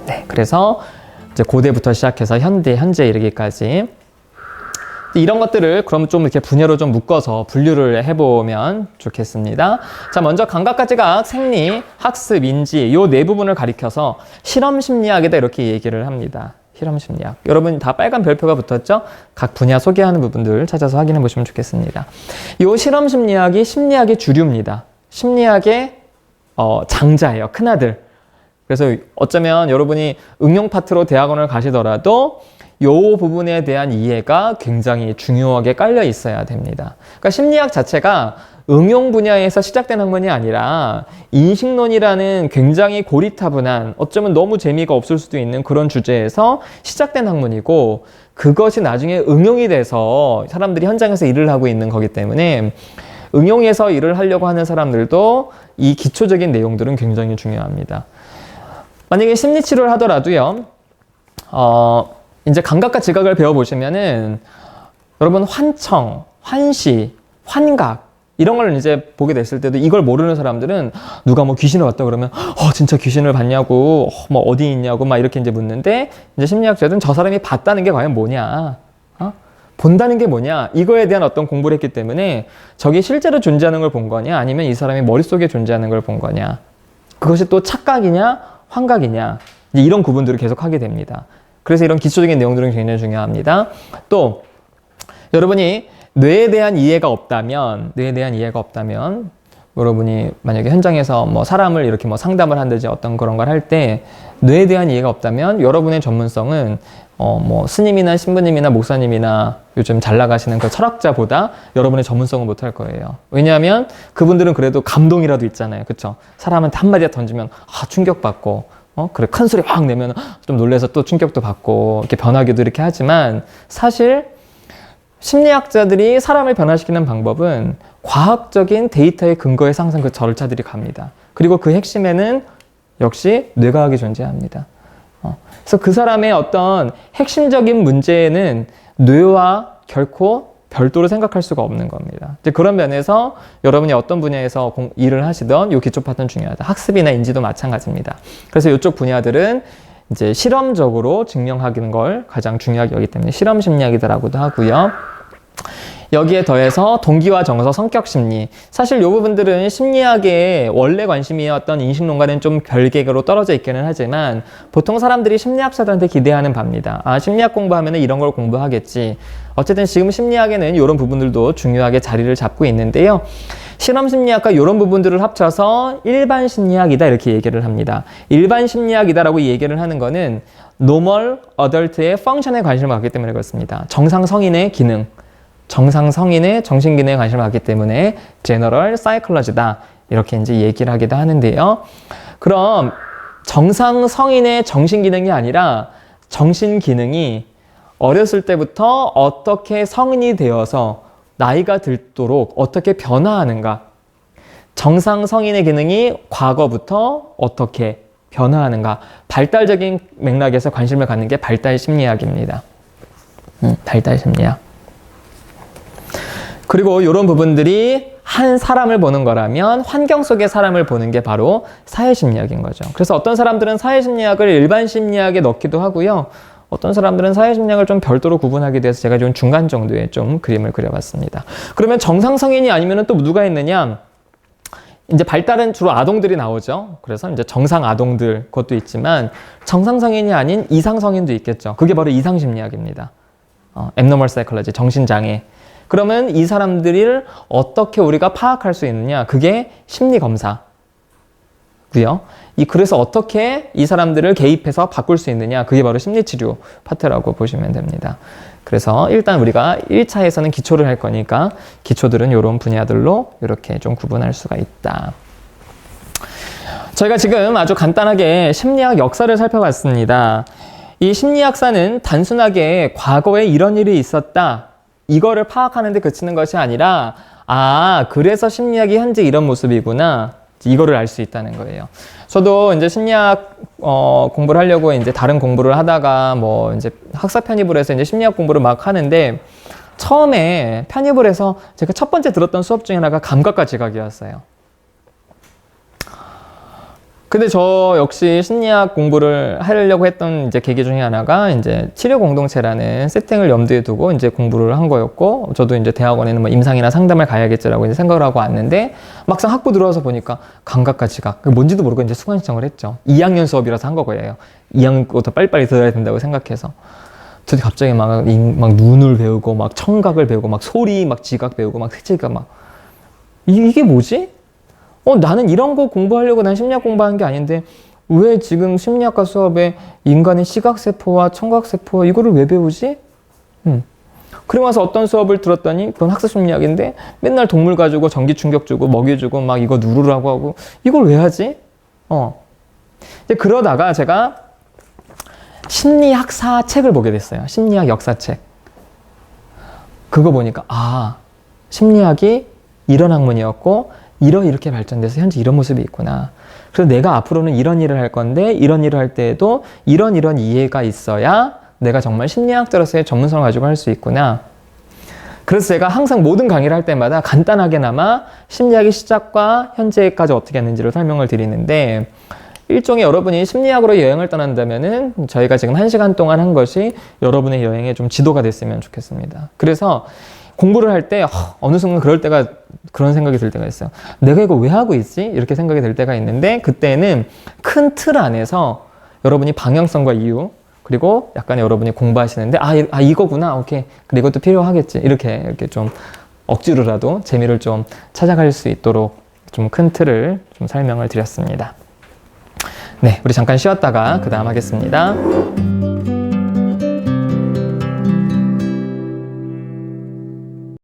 네, 그래서 이제 고대부터 시작해서 현재 이르기까지 이런 것들을 그럼 좀 이렇게 분야로 좀 묶어서 분류를 해보면 좋겠습니다. 자, 먼저 감각과 지각, 생리, 학습, 인지 요 네 부분을 가리켜서 실험 심리학이다 이렇게 얘기를 합니다. 실험 심리학. 여러분 다 빨간 별표가 붙었죠? 각 분야 소개하는 부분들 찾아서 확인해 보시면 좋겠습니다. 요 실험 심리학이 심리학의 주류입니다. 심리학의 장자예요. 큰아들. 그래서 어쩌면 여러분이 응용 파트로 대학원을 가시더라도 요 부분에 대한 이해가 굉장히 중요하게 깔려 있어야 됩니다. 그러니까 심리학 자체가 응용 분야에서 시작된 학문이 아니라 인식론이라는 굉장히 고리타분한 어쩌면 너무 재미가 없을 수도 있는 그런 주제에서 시작된 학문이고 그것이 나중에 응용이 돼서 사람들이 현장에서 일을 하고 있는 거기 때문에 응용해서 일을 하려고 하는 사람들도 이 기초적인 내용들은 굉장히 중요합니다. 만약에 심리치료를 하더라도요, 이제 감각과 지각을 배워보시면은 여러분 환청, 환시, 환각 이런 걸 이제 보게 됐을 때도 이걸 모르는 사람들은 누가 뭐 귀신을 봤다 그러면 진짜 귀신을 봤냐고 뭐 어디 있냐고 막 이렇게 이제 묻는데 이제 심리학자들은 저 사람이 봤다는 게 과연 뭐냐 본다는 게 뭐냐 이거에 대한 어떤 공부를 했기 때문에 저게 실제로 존재하는 걸 본 거냐 아니면 이 사람이 머릿속에 존재하는 걸 본 거냐 그것이 또 착각이냐 환각이냐 이제 이런 구분들을 계속 하게 됩니다. 그래서 이런 기초적인 내용들은 굉장히 중요합니다. 또 여러분이 뇌에 대한 이해가 없다면 여러분이 만약에 현장에서 뭐 사람을 이렇게 뭐 상담을 한다든지 어떤 그런 걸 할 때 뇌에 대한 이해가 없다면 여러분의 전문성은 뭐 스님이나 신부님이나 목사님이나 요즘 잘 나가시는 그 철학자보다 여러분의 전문성은 못할 거예요. 왜냐하면 그분들은 그래도 감동이라도 있잖아요. 그쵸? 사람한테 한마디 던지면 충격받고 그래 큰 소리 확 내면 좀 놀라서 또 충격도 받고 이렇게 변하기도 이렇게 하지만 사실 심리학자들이 사람을 변화시키는 방법은 과학적인 데이터의 근거에 항상 그 절차들이 갑니다. 그리고 그 핵심에는 역시 뇌과학이 존재합니다. 그래서 그 사람의 어떤 핵심적인 문제는 뇌와 결코 별도로 생각할 수가 없는 겁니다. 이제 그런 면에서 여러분이 어떤 분야에서 일을 하시던 이 기초 파트는 중요하다. 학습이나 인지도 마찬가지입니다. 그래서 이쪽 분야들은 이제 실험적으로 증명하는 걸 가장 중요하게 여기기 때문에 실험 심리학이라고도 하고요. 여기에 더해서 동기와 정서, 성격 심리. 사실 이 부분들은 심리학의 원래 관심이었던 인식론과는 좀 별개로 떨어져 있기는 하지만 보통 사람들이 심리학자들한테 기대하는 바입니다. 심리학 공부하면 이런 걸 공부하겠지. 어쨌든 지금 심리학에는 이런 부분들도 중요하게 자리를 잡고 있는데요. 실험 심리학과 이런 부분들을 합쳐서 일반 심리학이다 이렇게 얘기를 합니다. 일반 심리학이다라고 얘기를 하는 거는 normal adult의 펑션에 관심을 갖기 때문에 그렇습니다. 정상 성인의 기능. 정상 성인의 정신기능에 관심을 갖기 때문에 General Psychology다 이렇게 이제 얘기를 하기도 하는데요. 그럼 정상 성인의 정신기능이 아니라 정신기능이 어렸을 때부터 어떻게 성인이 되어서 나이가 들도록 어떻게 변화하는가 정상 성인의 기능이 과거부터 어떻게 변화하는가 발달적인 맥락에서 관심을 갖는 게 발달 심리학입니다. 발달 심리학. 그리고 이런 부분들이 한 사람을 보는 거라면 환경 속의 사람을 보는 게 바로 사회심리학인 거죠. 그래서 어떤 사람들은 사회심리학을 일반 심리학에 넣기도 하고요. 어떤 사람들은 사회심리학을 좀 별도로 구분하게 돼서 제가 좀 중간 정도의 좀 그림을 그려봤습니다. 그러면 정상 성인이 아니면 또 누가 있느냐? 이제 발달은 주로 아동들이 나오죠. 그래서 이제 정상 아동들 그것도 있지만 정상 성인이 아닌 이상 성인도 있겠죠. 그게 바로 이상 심리학입니다. abnormal psychology, 정신장애. 그러면 이 사람들을 어떻게 우리가 파악할 수 있느냐? 그게 심리검사고요. 그래서 어떻게 이 사람들을 개입해서 바꿀 수 있느냐? 그게 바로 심리치료 파트라고 보시면 됩니다. 그래서 일단 우리가 1차에서는 기초를 할 거니까 기초들은 이런 분야들로 이렇게 좀 구분할 수가 있다. 저희가 지금 아주 간단하게 심리학 역사를 살펴봤습니다. 이 심리학사는 단순하게 과거에 이런 일이 있었다. 이거를 파악하는 데 그치는 것이 아니라 그래서 심리학이 현재 이런 모습이구나 이거를 알 수 있다는 거예요. 저도 이제 심리학 공부를 하려고 이제 다른 공부를 하다가 뭐 이제 학사 편입을 해서 이제 심리학 공부를 막 하는데 처음에 편입을 해서 제가 첫 번째 들었던 수업 중에 하나가 감각과 지각이었어요. 근데 저 역시 심리학 공부를 하려고 했던 이제 계기 중에 하나가 이제 치료 공동체라는 세팅을 염두에 두고 이제 공부를 한 거였고, 저도 이제 대학원에는 뭐 임상이나 상담을 가야겠지라고 이제 생각을 하고 왔는데, 막상 학부 들어와서 보니까 감각과 지각, 뭔지도 모르고 이제 수강 신청을 했죠. 2학년 수업이라서 한 거예요. 2학년 거부터 빨리빨리 들어야 된다고 생각해서. 근데 갑자기 막 눈을 배우고, 막 청각을 배우고, 막 소리, 막 지각 배우고, 막 색채가 막, 이게 뭐지? 나는 이런 거 공부하려고 난 심리학 공부한 게 아닌데 왜 지금 심리학과 수업에 인간의 시각세포와 청각세포 이거를 왜 배우지? 그리고 나서 어떤 수업을 들었더니 그건 학습심리학인데 맨날 동물 가지고 전기 충격 주고 먹이 주고 막 이거 누르라고 하고 이걸 왜 하지? 이제 그러다가 제가 심리학사 책을 보게 됐어요. 심리학 역사책. 그거 보니까 심리학이 이런 학문이었고 이렇게 발전돼서 현재 이런 모습이 있구나. 그래서 내가 앞으로는 이런 일을 할 건데 이런 일을 할 때에도 이런 이해가 있어야 내가 정말 심리학자로서의 전문성을 가지고 할 수 있구나. 그래서 제가 항상 모든 강의를 할 때마다 간단하게나마 심리학의 시작과 현재까지 어떻게 했는지를 설명을 드리는데, 일종의 여러분이 심리학으로 여행을 떠난다면은 저희가 지금 1시간 동안 한 것이 여러분의 여행에 좀 지도가 됐으면 좋겠습니다. 그래서 공부를 할 때 어느 순간 그런 생각이 들 때가 있어요. 내가 이거 왜 하고 있지? 이렇게 생각이 들 때가 있는데, 그때는 큰 틀 안에서 여러분이 방향성과 이유, 그리고 약간 여러분이 공부하시는데 이거구나, 오케이, 그리고 이것도 필요하겠지, 이렇게 좀 억지로라도 재미를 좀 찾아갈 수 있도록 좀 큰 틀을 좀 설명을 드렸습니다. 네, 우리 잠깐 쉬었다가 그 다음 하겠습니다.